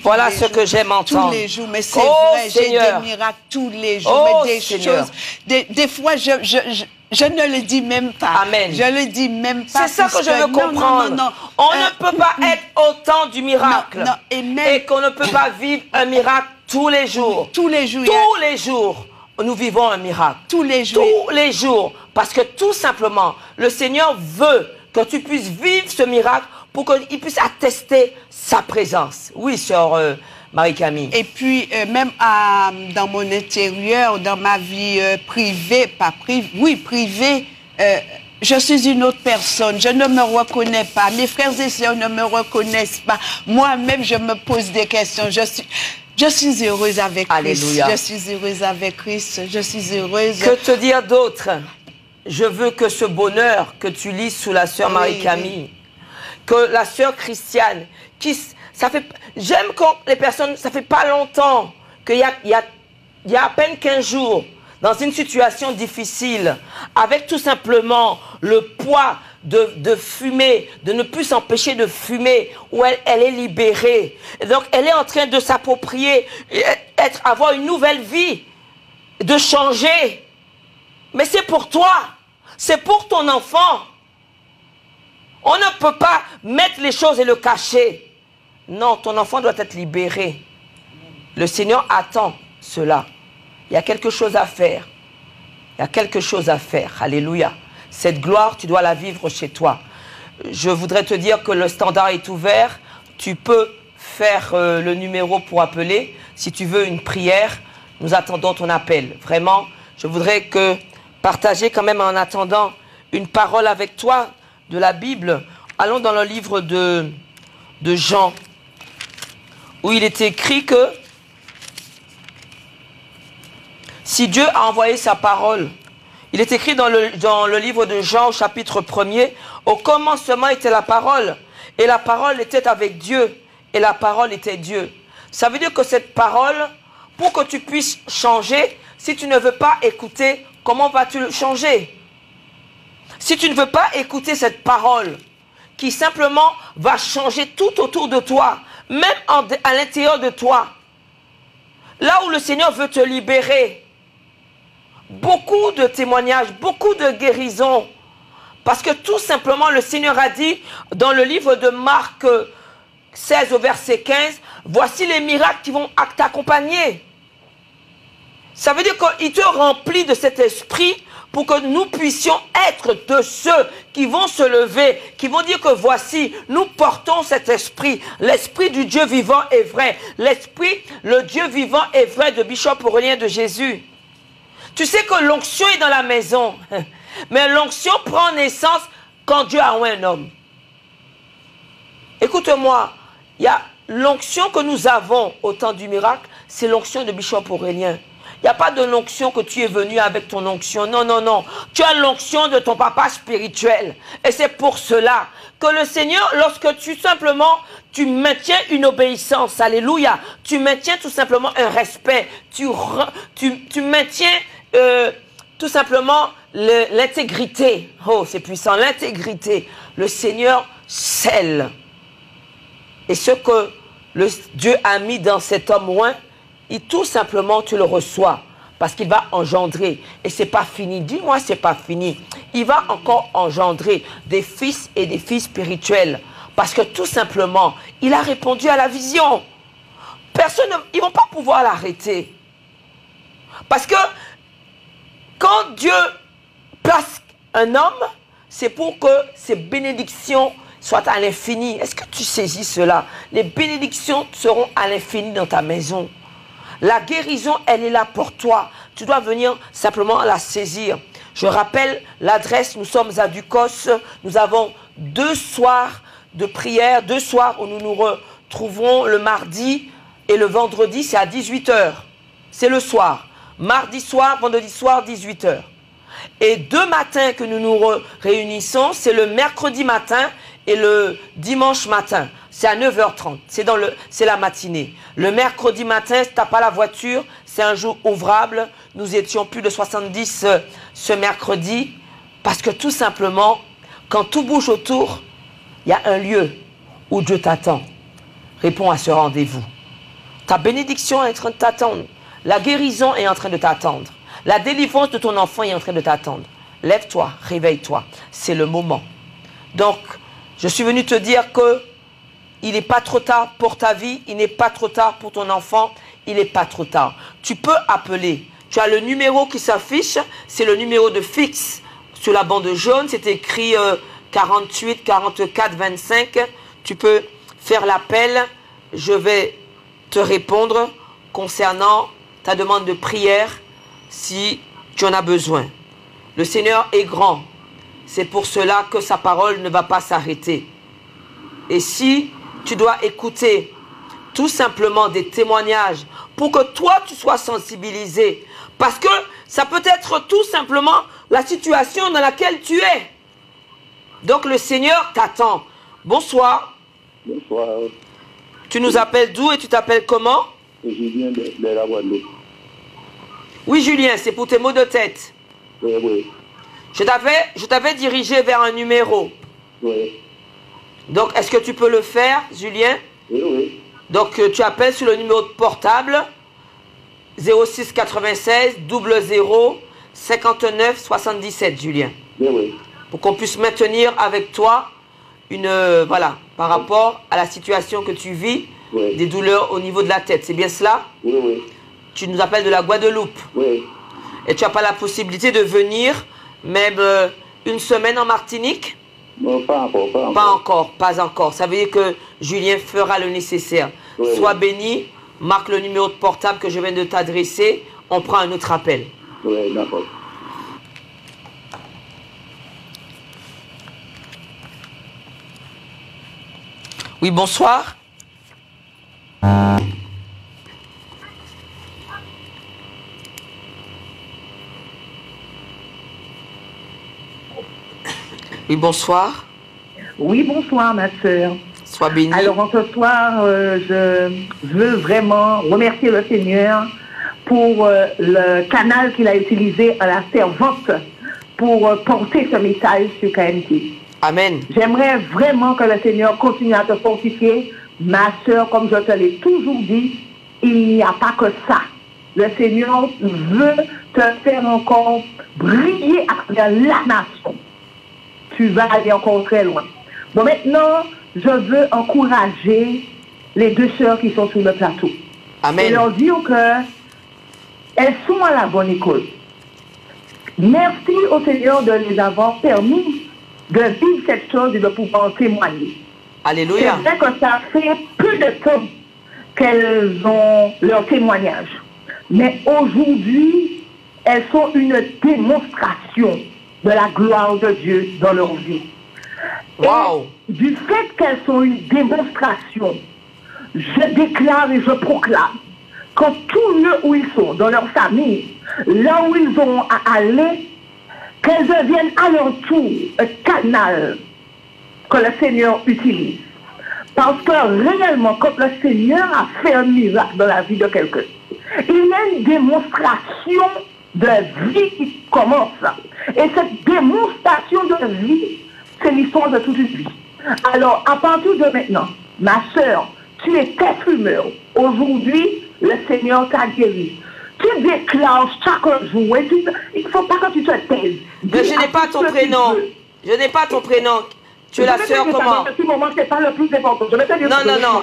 Voilà ce que j'aime entendre. Tous les jours. Mais c'est vrai, j'ai des miracles tous les jours. Mais des choses. Des fois, je ne le dis même pas. Amen. Je le dis même pas. C'est ça que je veux comprendre. Non. On ne peut pas être autant du miracle. Non. Et qu'on ne peut pas vivre un miracle tous les jours. Tous les jours. Tous les jours, nous vivons un miracle. Tous les jours. Tous les jours. Parce que tout simplement, le Seigneur veut que tu puisses vivre ce miracle pour qu'il puisse attester sa présence. Oui, sœur Marie-Camille. Et puis, même dans mon intérieur, dans ma vie privée, privée, je suis une autre personne. Je ne me reconnais pas. Mes frères et sœurs ne me reconnaissent pas. Moi-même, je me pose des questions. Je suis heureuse avec Alléluia. Christ. Je suis heureuse avec Christ. Je suis heureuse. Que te dire d'autre? Je veux que ce bonheur que tu lis sous la sœur Marie-Camille, que la sœur Christiane, j'aime quand les personnes, ça fait pas longtemps, qu'il y a à peine 15 jours, dans une situation difficile, avec tout simplement le poids de fumer, de ne plus s'empêcher de fumer, où elle est libérée. Et donc, elle est en train de s'approprier, avoir une nouvelle vie, de changer. Mais c'est pour toi, c'est pour ton enfant. On ne peut pas mettre les choses et le cacher. Non, ton enfant doit être libéré. Le Seigneur attend cela. Il y a quelque chose à faire. Il y a quelque chose à faire. Alléluia. Cette gloire, tu dois la vivre chez toi. Je voudrais te dire que le standard est ouvert. Tu peux faire le numéro pour appeler. Si tu veux une prière, nous attendons ton appel. Vraiment, je voudrais partager quand même en attendant une parole avec toi de la Bible. Allons dans le livre de Jean, où il est écrit que si Dieu a envoyé sa parole, il est écrit dans le livre de Jean, au chapitre 1er, au commencement était la parole, et la parole était avec Dieu, et la parole était Dieu. Ça veut dire que cette parole, pour que tu puisses changer, si tu ne veux pas écouter, comment vas-tu le changer? Si tu ne veux pas écouter cette parole, qui simplement va changer tout autour de toi, même à l'intérieur de toi, là où le Seigneur veut te libérer, beaucoup de témoignages, beaucoup de guérisons. Parce que tout simplement, le Seigneur a dit dans le livre de Marc 16 au verset 15, voici les miracles qui vont t'accompagner. Ça veut dire qu'il te remplit de cet esprit pour que nous puissions être de ceux qui vont se lever, qui vont dire que voici, nous portons cet esprit, l'esprit du Dieu vivant est vrai, l'esprit, le Dieu vivant est vrai de Bishop Aurélien de Jésus. Tu sais que l'onction est dans la maison, mais l'onction prend naissance quand Dieu a oint un homme. Écoute-moi, il y a l'onction que nous avons au temps du miracle, c'est l'onction de Bishop Aurélien. Il n'y a pas de l'onction que tu es venu avec ton onction. Non, non, non. Tu as l'onction de ton papa spirituel. Et c'est pour cela que le Seigneur, lorsque tu maintiens une obéissance, alléluia, tu maintiens tout simplement un respect, tu maintiens tout simplement l'intégrité. Oh, c'est puissant, l'intégrité. Le Seigneur scelle. Et ce que Dieu a mis dans cet homme loin, tout simplement, tu le reçois parce qu'il va engendrer. Et ce n'est pas fini. Dis-moi, ce n'est pas fini. Il va encore engendrer des fils et des filles spirituels Parce que tout simplement, il a répondu à la vision. Personne, ils ne vont pas pouvoir l'arrêter. Parce que quand Dieu place un homme, c'est pour que ses bénédictions soient à l'infini. Est-ce que tu saisis cela? Les bénédictions seront à l'infini dans ta maison. La guérison, elle est là pour toi. Tu dois venir simplement la saisir. Je rappelle l'adresse, nous sommes à Ducos. Nous avons 2 soirs de prière, 2 soirs où nous nous retrouverons le mardi et le vendredi, c'est à 18 h. C'est le soir. Mardi soir, vendredi soir, 18 h. Et 2 matins que nous nous réunissons, c'est le mercredi matin et le dimanche matin. C'est à 9 h 30. C'est la matinée. Le mercredi matin, si tu n'as pas la voiture, c'est un jour ouvrable. Nous étions plus de 70 ce mercredi. Parce que tout simplement, quand tout bouge autour, il y a un lieu où Dieu t'attend. Réponds à ce rendez-vous. Ta bénédiction est en train de t'attendre. La guérison est en train de t'attendre. La délivrance de ton enfant est en train de t'attendre. Lève-toi, réveille-toi. C'est le moment. Donc, je suis venu te dire que il n'est pas trop tard pour ta vie, il n'est pas trop tard pour ton enfant, il n'est pas trop tard. Tu peux appeler. Tu as le numéro qui s'affiche, c'est le numéro de fixe sur la bande jaune, c'est écrit 48 44 25. Tu peux faire l'appel, je vais te répondre concernant ta demande de prière si tu en as besoin. Le Seigneur est grand. C'est pour cela que sa parole ne va pas s'arrêter. Et si tu dois écouter tout simplement des témoignages pour que toi tu sois sensibilisé, parce que ça peut être tout simplement la situation dans laquelle tu es. Donc le Seigneur t'attend. Bonsoir. Bonsoir. Tu nous appelles d'où et tu t'appelles comment? Julien de la Guadeloupe. Oui Julien, c'est pour tes maux de tête. Oui, oui. Je t'avais dirigé vers un numéro. Oui. Donc, est-ce que tu peux le faire, Julien? Oui, oui. Donc, tu appelles sur le numéro de portable 06 96 00 59 77, Julien. Oui, oui. Pour qu'on puisse maintenir avec toi voilà, par rapport à la situation que tu vis, oui, des douleurs au niveau de la tête. C'est bien cela? Oui, oui. Tu nous appelles de la Guadeloupe. Oui. Et tu n'as pas la possibilité de venir même une semaine en Martinique? Non, pas encore, pas encore. Pas encore, pas encore. Ça veut dire que Julien fera le nécessaire. Oui, Sois oui. béni, marque le numéro de portable que je viens de t'adresser, on prend un autre appel. Oui, d'accord. Oui, bonsoir. Oui, bonsoir. Oui, bonsoir, ma sœur. Sois bénie. Alors, en ce soir, je veux vraiment remercier le Seigneur pour le canal qu'il a utilisé à la servante pour porter ce message sur KMT. Amen. J'aimerais vraiment que le Seigneur continue à te fortifier. Ma sœur, comme je te l'ai toujours dit, il n'y a pas que ça. Le Seigneur veut te faire encore briller à travers la nation. Tu vas aller encore très loin. Bon, maintenant, je veux encourager les 2 sœurs qui sont sur le plateau. Amen. Et leur dire qu'elles sont à la bonne école. Merci au Seigneur de les avoir permis de vivre cette chose et de pouvoir témoigner. Alléluia. C'est vrai que ça fait peu de temps qu'elles ont leur témoignage. Mais aujourd'hui, elles sont une démonstration de la gloire de Dieu dans leur vie. Wow. Et du fait qu'elles sont une démonstration, je déclare et je proclame qu'en tout lieu où ils sont, dans leur famille, là où ils ont à aller, qu'elles deviennent à leur tour un canal que le Seigneur utilise. Parce que réellement, quand le Seigneur a fait un miracle dans la vie de quelqu'un, il y a une démonstration de vie qui commence. Et cette démonstration de vie, c'est l'histoire de toute une vie. Alors, à partir de maintenant, ma sœur, tu étais fumeur. Aujourd'hui, le Seigneur t'a guéri. Tu déclares chaque jour. Il ne faut pas que tu te taises. Mais je n'ai pas ton prénom. Je n'ai pas ton prénom. Tu es la sœur comment? À ce moment, c'est pas le plus important. Je vais te dire Non,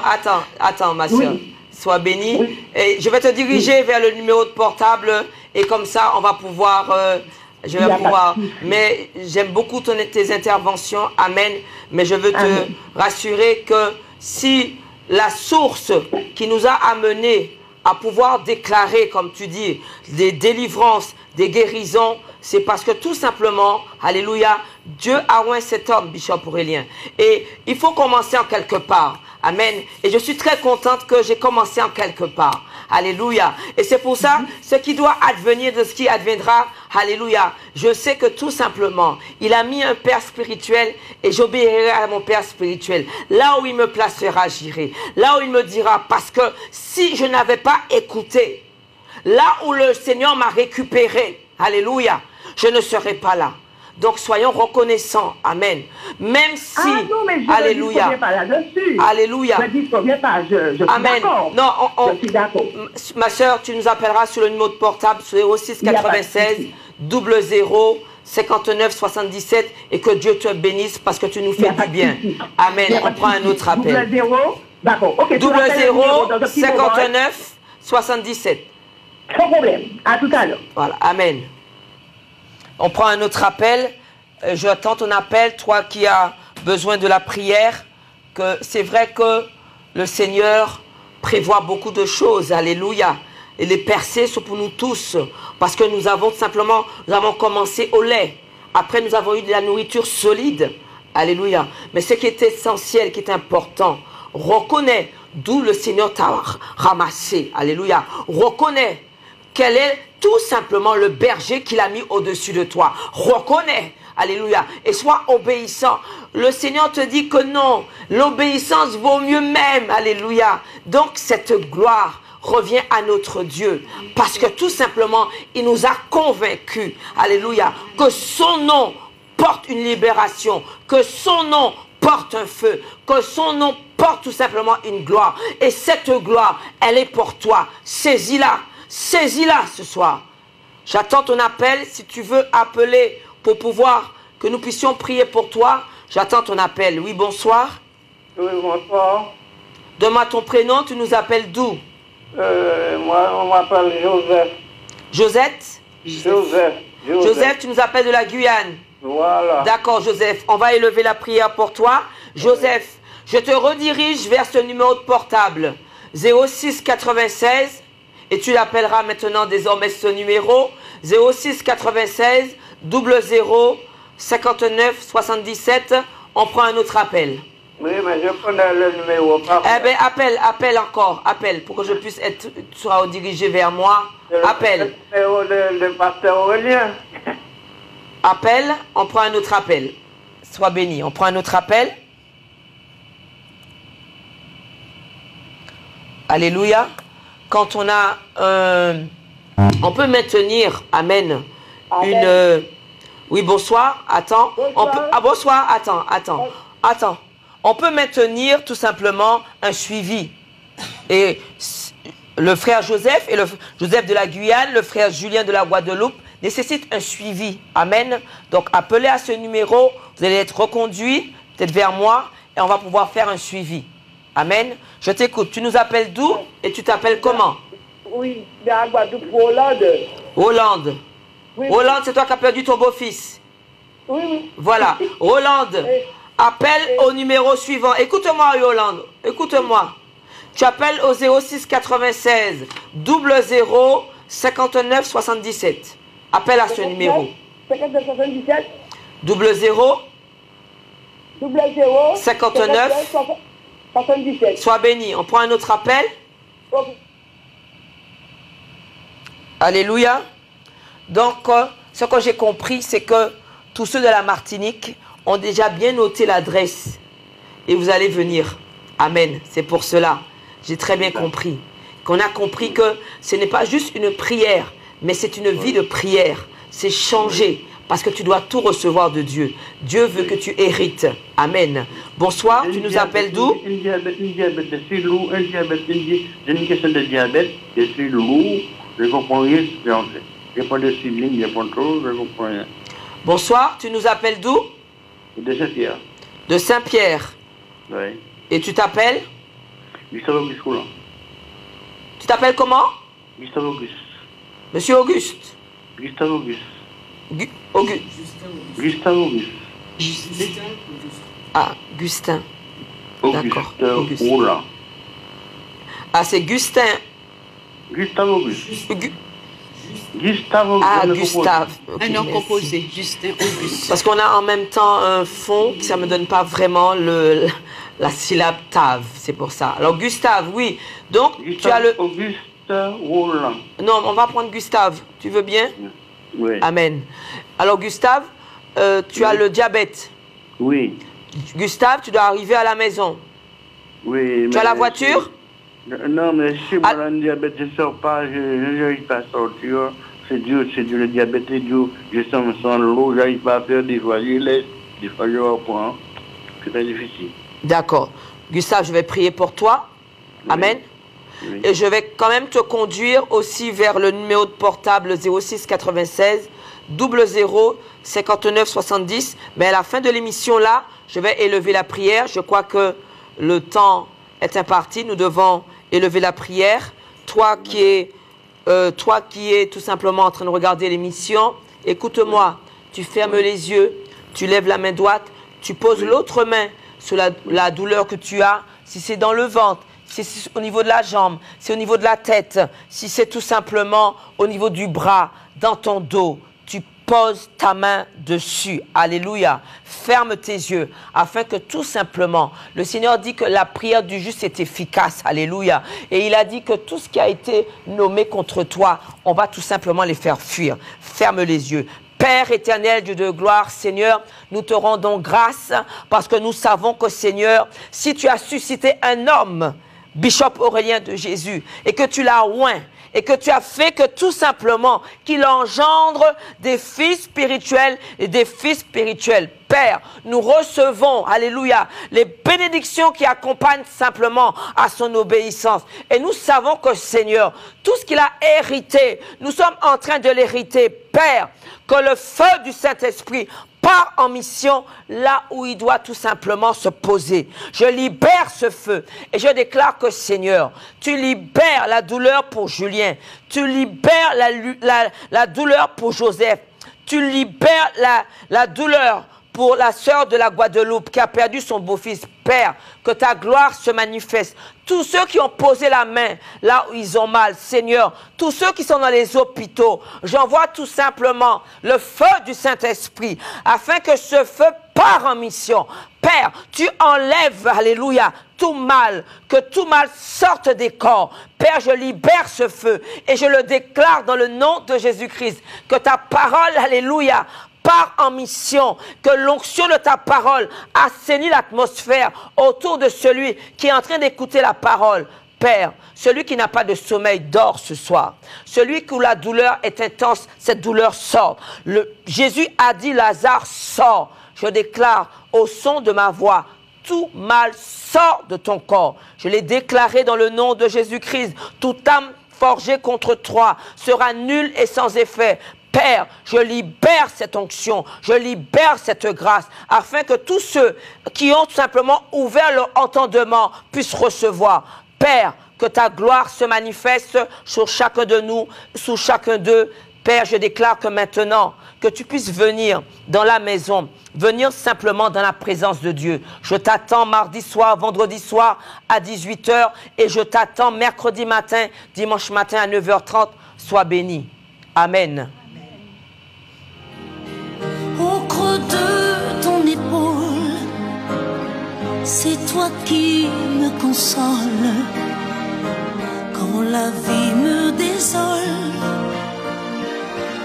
attends, ma soeur. Oui. Sois bénie. Oui. Et je vais te diriger vers le numéro de portable et comme ça, on va pouvoir... je vais pouvoir... Mais j'aime beaucoup tes interventions. Amen. Mais je veux te rassurer que si la source qui nous a amenés à pouvoir déclarer, comme tu dis, des délivrances, des guérisons, c'est parce que tout simplement, alléluia, Dieu a oint cet homme, Bishop Aurélien. Et il faut commencer en quelque part. Amen. Et je suis très contente que j'ai commencé en quelque part. Alléluia. Et c'est pour ça, ce qui doit advenir de ce qui adviendra, alléluia. Je sais que tout simplement, il a mis un père spirituel et j'obéirai à mon père spirituel. Là où il me placera, j'irai. Là où il me dira, parce que si je n'avais pas écouté, là où le Seigneur m'a récupéré, alléluia, je ne serai pas là. Donc soyons reconnaissants, amen. Même si, non, mais je alléluia, ne dis pas là-dessus. Alléluia, Je dis pas, je suis amen. d'accord. Non, je suis d'accord. Ma soeur, tu nous appelleras sur le numéro de portable sur 06 96 00 59 77 et que Dieu te bénisse parce que tu nous fais du bien. Amen. On prend un autre appel. 00, d'accord. Ok. 00 59 77. Sans problème. À tout à l'heure. Voilà. Amen. On prend un autre appel. J'attends ton appel, toi qui as besoin de la prière. Que c'est vrai que le Seigneur prévoit beaucoup de choses. Alléluia. Et les percées sont pour nous tous. Parce que nous avons simplement, nous avons commencé au lait. Après, nous avons eu de la nourriture solide. Alléluia. Mais ce qui est essentiel, qui est important, reconnais d'où le Seigneur t'a ramassé. Alléluia. Reconnais quel est tout simplement le berger qu'il a mis au-dessus de toi. Reconnais. Alléluia. Et sois obéissant. Le Seigneur te dit que non. L'obéissance vaut mieux même. Alléluia. Donc cette gloire revient à notre Dieu. Parce que tout simplement, il nous a convaincus. Alléluia. Que son nom porte une libération. Que son nom porte un feu. Que son nom porte tout simplement une gloire. Et cette gloire, elle est pour toi. Saisis-la. Saisis-la ce soir. J'attends ton appel. Si tu veux appeler pour pouvoir que nous puissions prier pour toi, j'attends ton appel. Oui, bonsoir. Oui, bonsoir. Donne-moi ton prénom. Tu nous appelles d'où? Moi, on m'appelle Joseph. Josette? Joseph, tu nous appelles de la Guyane. Voilà. D'accord, Joseph. On va élever la prière pour toi. Joseph, je te redirige vers ce numéro de portable. 06 96. Et tu l'appelleras maintenant désormais ce numéro. 06 96 00 59 77. On prend un autre appel. Oui, mais je connais le numéro. Eh bien, appelle encore. Appelle pour que je puisse être soit dirigé vers moi. Appelle. Le numéro de pasteur Aurélien. Appelle, on prend un autre appel. Sois béni. On prend un autre appel. Alléluia. Quand on a on peut maintenir, amen, une... oui, bonsoir, attends. Bonsoir. Bonsoir, attends. On peut maintenir tout simplement un suivi. Et le frère Joseph, et le Joseph de la Guyane, le frère Julien de la Guadeloupe, nécessitent un suivi. Amen. Donc, appelez à ce numéro, vous allez être reconduit, peut-être vers moi, et on va pouvoir faire un suivi. Amen. Je t'écoute. Tu nous appelles d'où et tu t'appelles comment? Oui, de la Guadeloupe, Hollande. Hollande. Oui. Hollande, c'est toi qui as perdu ton beau-fils. Oui. Voilà. Hollande. Appelle au numéro suivant. Écoute-moi, Hollande. Écoute-moi. Tu appelles au 06 96 00 59 77. Appelle à ce numéro. 59 77. 00 00 59 77. Sois béni. On prend un autre appel. Alléluia. Donc, ce que j'ai compris, c'est que tous ceux de la Martinique ont déjà bien noté l'adresse. Et vous allez venir. Amen. C'est pour cela. J'ai très bien compris. Qu'on a compris que ce n'est pas juste une prière, mais c'est une vie de prière. C'est changer. Parce que tu dois tout recevoir de Dieu. Dieu veut que tu hérites. Amen. Bonsoir, tu nous appelles d'où? Une diabète, je suis lourd. J'ai une question de diabète, je suis lourd. Je comprends rien. Je pas de siblings, je pas trop, je comprends rien. Bonsoir, tu nous appelles d'où? De cette hier. De Saint-Pierre. Oui. Et tu t'appelles? Gustave Auguste Roland. Tu t'appelles comment? Gustave Auguste. Monsieur Auguste. Gustave Auguste. Auguste. Gustave Auguste. Ah, Gustin. D'accord. Auguste Roland. Ah, c'est Gustin. Gustave Auguste. Gustave Auguste. Ah, Gustave. Okay, Un nom merci. composé, Justin Auguste. Parce qu'on a en même temps un fond qui ça me donne pas vraiment la syllabe tave, c'est pour ça. Alors Gustave, oui. Donc Gustave tu as le. Auguste Roland. Non, on va prendre Gustave. Tu veux bien? Oui. Amen. Alors Gustave, tu as le diabète. Oui. Gustave, tu dois arriver à la maison. Oui. Tu as la voiture? Non, mais si moi, le diabète, je ne sors pas, je n'arrive pas à sortir. C'est dur, le diabète est dur. Je sens sans l'eau, je n'arrive pas à faire des fois, je laisse, des fois je reprends. C'est très difficile. D'accord. Gustave, je vais prier pour toi. Oui. Amen. Oui. Et je vais quand même te conduire aussi vers le numéro de portable 06 96 00 59 70. Mais à la fin de l'émission là, je vais élever la prière. Je crois que le temps est imparti. Nous devons élever la prière. Toi qui es tout simplement en train de regarder l'émission, écoute-moi. Tu fermes les yeux, tu lèves la main droite, tu poses l'autre main sur la douleur que tu as. Si c'est dans le ventre, si c'est au niveau de la jambe, si c'est au niveau de la tête, si c'est tout simplement au niveau du bras, dans ton dos, tu poses ta main dessus. Alléluia. Ferme tes yeux afin que tout simplement, le Seigneur dit que la prière du juste est efficace. Alléluia. Et il a dit que tout ce qui a été nommé contre toi, on va tout simplement les faire fuir. Ferme les yeux. Père éternel, Dieu de gloire, Seigneur, nous te rendons grâce parce que nous savons que, Seigneur, si tu as suscité un homme, Bishop Aurélien de Jésus, et que tu l'as oint, et que tu as fait que tout simplement qu'il engendre des fils spirituels et des fils spirituels. Père, nous recevons, alléluia, les bénédictions qui accompagnent simplement à son obéissance. Et nous savons que, Seigneur, tout ce qu'il a hérité, nous sommes en train de l'hériter. Père, que le feu du Saint-Esprit part en mission là où il doit tout simplement se poser. Je libère ce feu et je déclare que, Seigneur, tu libères la douleur pour Julien, tu libères la douleur pour Joseph, tu libères la douleur pour la sœur de la Guadeloupe qui a perdu son beau-fils. Père, que ta gloire se manifeste. Tous ceux qui ont posé la main là où ils ont mal, Seigneur, tous ceux qui sont dans les hôpitaux, j'envoie tout simplement le feu du Saint-Esprit afin que ce feu part en mission. Père, tu enlèves, alléluia, tout mal, que tout mal sorte des corps. Père, je libère ce feu et je le déclare dans le nom de Jésus-Christ, que ta parole, alléluia, part en mission, que l'onction de ta parole assainit l'atmosphère autour de celui qui est en train d'écouter la parole. Père, celui qui n'a pas de sommeil dort ce soir. Celui où la douleur est intense, cette douleur sort. Jésus a dit, Lazare, sort. Je déclare au son de ma voix, tout mal sort de ton corps. Je l'ai déclaré dans le nom de Jésus-Christ. Toute âme forgée contre toi sera nulle et sans effet. Père, je libère cette onction, je libère cette grâce, afin que tous ceux qui ont tout simplement ouvert leur entendement puissent recevoir. Père, que ta gloire se manifeste sur chacun de nous, sur chacun d'eux. Père, je déclare que maintenant, que tu puisses venir dans la maison, venir simplement dans la présence de Dieu. Je t'attends mardi soir, vendredi soir à 18h et je t'attends mercredi matin, dimanche matin à 9h30. Sois béni. Amen. Au creux de ton épaule, c'est toi qui me console quand la vie me désole.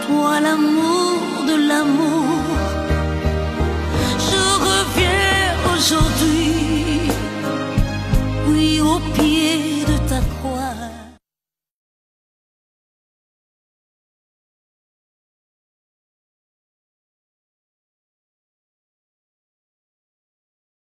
Toi l'amour de l'amour, je reviens aujourd'hui, oui, au pied